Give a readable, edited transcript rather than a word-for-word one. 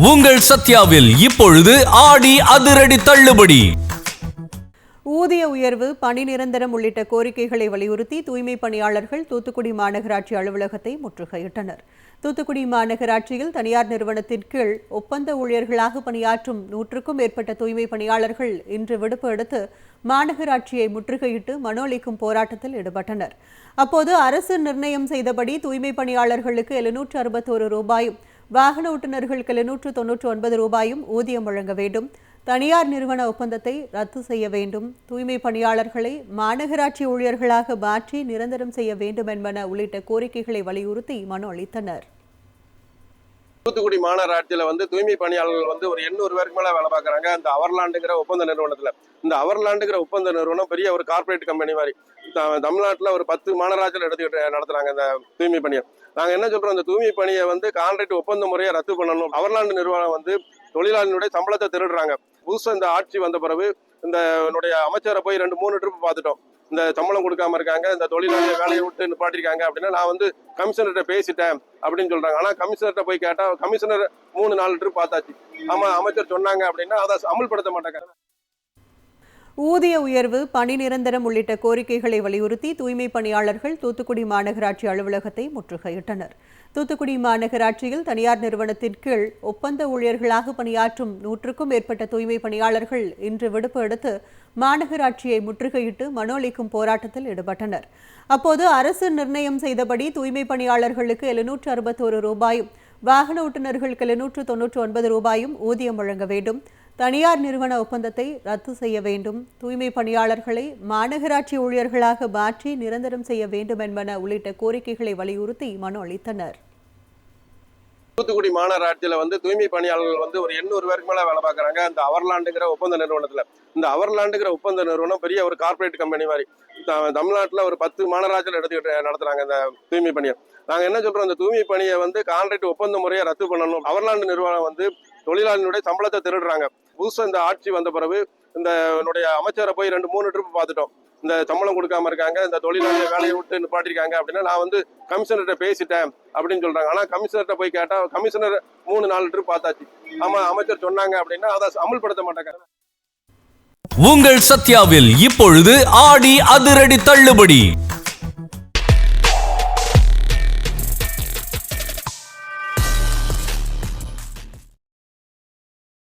உங்கள் சத்யாவில் இப்பொழுது ஆடி அதிரடி தள்ளுபடி. ஊதிய உயர்வு, பணி நிரந்தரம் உள்ளிட்ட கோரிக்கைகளை வலியுறுத்தி தூய்மை பணியாளர்கள் தூத்துக்குடி மாநகராட்சி அலுவலகத்தை முற்றுகையிட்டனர். தூத்துக்குடி மாநகராட்சியில் தனியார் நிறுவனத்தின் கீழ் ஒப்பந்த ஊழியர்களாக பணியாற்றும் 100க்கும் மேற்பட்ட தூய்மை பணியாளர்கள் இன்று விடுப்பு எடுத்து மாநகராட்சியை முற்றுகையிட்டு மனு அளிக்கும் போராட்டத்தில் ஈடுபட்டனர். அப்போது அரசு நிர்ணயம் செய்தபடி தூய்மை பணியாளர்களுக்கு 761 ரூபாயும், வாகன ஓட்டுநர்களுக்கு 799 ரூபாயும் ஊதியம் வழங்க வேண்டும், தனியார் நிறுவன ஒப்பந்தத்தை ரத்து செய்ய வேண்டும், தூய்மை பணியாளர்களை மாநகராட்சி ஊழியர்களாக மாற்றி நிரந்தரம் செய்ய வேண்டும் என்பன உள்ளிட்ட கோரிக்கைகளை வலியுறுத்தி மனு அளித்தனர். தூத்துக்குடி மாநகராட்சியில் தூய்மை பணியாளர்கள் ஒரு 800 பேருக்கு மேலே வேலை பார்க்குறாங்க. அந்த அவர்லாண்டுங்கிற ஒப்பந்த நிறுவனத்தில். இந்த அவர்லாண்டுங்கிற ஒப்பந்த நிறுவனம் பெரிய ஒரு கார்பரேட் கம்பெனி மாதிரி. தமிழ்நாட்டில் ஒரு 10 மாநகராட்சியில் எடுத்துக்கிட்டு நடத்துகிறாங்க இந்த தூய்மை பணியை. நாங்கள் என்ன சொல்கிறோம், இந்த தூய்மை பணியை கான்ட்ராக்ட் ஒப்பந்த முறையை ரத்து பண்ணணும். அவர்லாண்டு நிறுவனம் தொழிலாளிகளுடைய சம்பளத்தை திருடுறாங்க. புதுசாக இந்த ஆட்சி வந்த பிறகு இந்த அமைச்சரை போய் 2-3 ட்ரிப் பார்த்துட்டோம். இந்த சம்பளம் கொடுக்காம இருக்காங்க, இந்த தொழிலாளியை வேலையை விட்டு நிப்பாட்டிருக்காங்க அப்படின்னா நான் கமிஷனர்கிட்ட பேசிட்டேன் அப்படின்னு சொல்றாங்க. ஆனா கமிஷனர்கிட்ட போய் கேட்டா கமிஷனர் 3-4 ட்ரிப் பார்த்தாச்சு. ஆமா அமைச்சர் சொன்னாங்க அப்படின்னா அதை அமல்படுத்த மாட்டாங்க. ஊதிய உயர்வு, பணி நிரந்தரம் உள்ளிட்ட கோரிக்கைகளை வலியுறுத்தி தூய்மை பணியாளர்கள் தூத்துக்குடி மாநகராட்சி அலுவலகத்தை முற்றுகையிட்டனர். தூத்துக்குடி மாநகராட்சியில் தனியார் நிறுவனத்தின் கீழ் ஒப்பந்த ஊழியர்களாக பணியாற்றும் 100க்கும் மேற்பட்ட தூய்மை பணியாளர்கள் இன்று விடுப்பு எடுத்து மாநகராட்சியை முற்றுகையிட்டு மனு அளிக்கும் போராட்டத்தில் ஈடுபட்டனர். அப்போது அரசு நிர்ணயம் செய்தபடி தூய்மை பணியாளர்களுக்கு 761 ரூபாயும், வாகன ஓட்டுநர்களுக்கு 799 ரூபாயும் ஊதியம் வழங்க வேண்டும், தனியார் நிறுவன ஒப்பந்தத்தை ரத்து செய்ய வேண்டும், தூய்மை பணியாளர்களை மாநகராட்சி ஊழியர்களாக மாற்றி நிரந்தரம் செய்ய வேண்டும் என்பன உள்ளிட்ட கோரிக்கைகளை வலியுறுத்தி மனு அளித்தனர். தூத்துக்குடி மாநகராட்சியில் தூய்மை பணியாளர்கள் ஒரு 800 பேருக்கு மேலே வேலை பார்க்குறாங்க. அந்த அவர்லாண்டுங்கிற ஒப்பந்த நிறுவனத்தில். இந்த அவர்லாண்டுங்கிற ஒப்பந்த நிறுவனம் பெரிய ஒரு கார்பரேட் கம்பெனி மாதிரி. தமிழ்நாட்டில் ஒரு 10 மாநகராட்சியில் எடுத்துக்கிட்டு நடத்துகிறாங்க இந்த தூய்மை பணியை. நாங்கள் என்ன சொல்கிறோம், இந்த தூய்மை பணியை கான்ட்ராக்ட் ஒப்பந்த முறையை ரத்து பண்ணணும். அவர்லாண்டு நிறுவனம் தொழிலாளிகளுடைய சம்பளத்தை திருடுறாங்க. புதுசாக இந்த ஆட்சி வந்த பிறகு இந்த அமைச்சரை போய் 2-3 ட்ரிப் பார்த்துட்டோம். இந்த சம்பளம் கொடுக்காம இருக்காங்க, இந்த தொழிலாளியை வேலையை விட்டு நிப்பாட்டிருக்காங்க அப்படின்னா நான் கமிஷனர்கிட்ட பேசிட்டேன் அப்படின்னு சொல்றாங்க. ஆனா கமிஷனர்கிட்ட போய் கேட்டா கமிஷனர் 3-4 ட்ரிப் பார்த்தாச்சு. ஆமா அமைச்சர் சொன்னாங்க அப்படின்னா அதை அமல்படுத்த மாட்டாங்க. உங்கள் சத்யாவில் இப்பொழுது ஆடி அதிரடி தள்ளுபடி.